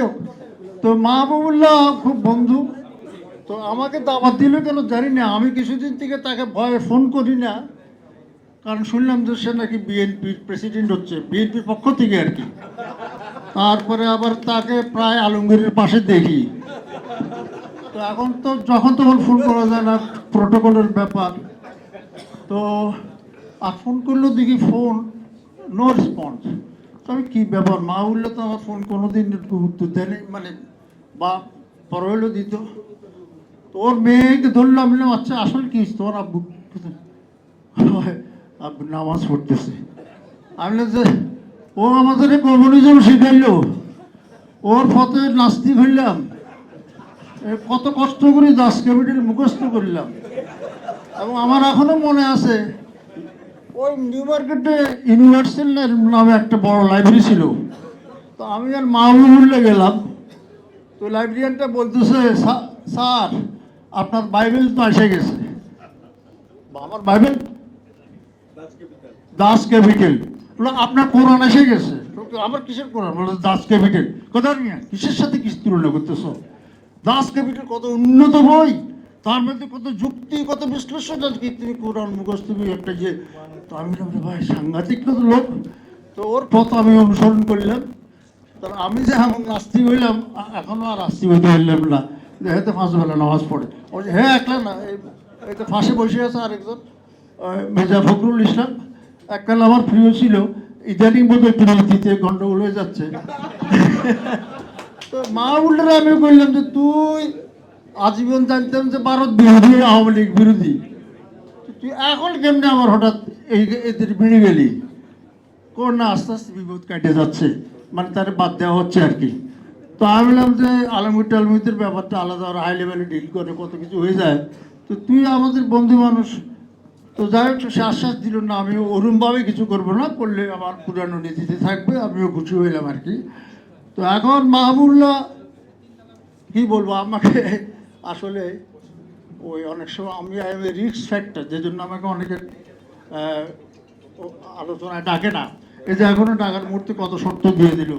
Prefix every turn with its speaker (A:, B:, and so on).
A: হোক, তো মাহবুবুল্লাহ খুব বন্ধু, তো আমাকে দাওয়াত দিল কেন জানি না। আমি কিছুদিন থেকে তাকে ভয়ে ফোন করি না, কারণ শুনলাম যে সে নাকি বিএনপির প্রেসিডেন্ট হচ্ছে, বিএনপির পক্ষ থেকে আর কি। তারপরে আবার তাকে প্রায় আলমগীরের পাশে দেখি। তো এখন তো যখন তখন ফোন করা যায় না, প্রোটোকলের ব্যাপার। তো আর ফোন করলেও দেখি ফোন নো রেসপন্স। তো আমি কী ব্যাপার, মা বললে তো আমার ফোন কোনোদিন উত্তর দেয়নি, মানে বা পর হইলেও দিত। তো ওর মেয়েকে ধরলাম, বললাম আচ্ছা আসলে কি তোমার আব্বু? আব্বু নামাজ পড়তেছে। আমি যে ও আমাদের কমিউনিজম শিখাইলো, ওর ফতে নাস্তিক হইলাম, কত কষ্ট করে দাস ক্যাপিটাল মুখস্থ করলাম। এবং আমার এখনো মনে আছে, ওই নিউ মার্কেটে ইউনিভার্সাল নামে একটা বড় লাইব্রেরি ছিল। তো আমি আর মাহবুবুল্লাহ গেলাম, তো লাইব্রেরিয়ানটা বলতেছে স্যার আপনার বাইবেল তো এসে গেছে। আমার বাইবেল দাস ক্যাপিটাল, আপনার কোরআন এসে গেছে। আমার কিসের কোরআন? বলে দাস ক্যাপিটাল। কথা নিয়ে কিসের সাথে কিছু তুলনা করতেছ? দাস ক্যাপিটাল কত উন্নত বই, তার মধ্যে কত যুক্তি, কত বিশ্লেষণ, আর কি তুমি কোরআন মুখস্থ একটা যে। তো আমি ভাই সাংঘাতিক লোক। তো ওর পথ আমি অনুসরণ করলাম। তবে আমি যে এমন নাস্তিক হইলাম, এখনো আর নাস্তিক হইতে হইলাম না। যেহেতু 5 বেলা নামাজ পড়ে, হ্যাঁ একলা না, এই তো ফাঁসে বসে আছে আরেকজন মেজা ফখরুল ইসলাম, এককাল আমার প্রিয় ছিল, ইদানিং বোধহয় প্রিয়তিতে গন্ডগোল হয়ে যাচ্ছে। তো মা উল্টারে আমি বললাম যে তুই আজীবন জানতাম যে ভারত বিরোধী, আওয়ামী লীগ বিরোধী, তুই এখন কেমনি আমার হঠাৎ এদের ভিড়ে গেলি? কোন না আস্তে আস্তে বিপদ কাটে যাচ্ছে, মানে তার বাদ দেওয়া হচ্ছে আর কি। তো আমি বললাম যে আলমগীর টালমগীরদের ব্যাপারটা আলাদা, আর হাই লেভেলে ডিল করে কত কিছু হয়ে যায়। তো তুই আমাদের বন্ধু মানুষ। তো যাই হোক সে আশ্বাস দিল না, আমি ওরমভাবে কিছু করবো না, করলে আমার পুরানো নীতিতে থাকবে। আমিও খুশি হইলাম আর কি। তো এখন মাহবুবুল্লাহ কি বলবো আমাকে, আসলে ওই অনেক সময় আমি রিস্ক ফ্যাক্টর, যে জন্য আমাকে অনেকে আলোচনায় ডাকে না। এই যে এখনো ডাকার মুহূর্তে কত শর্ত দিয়ে দিল।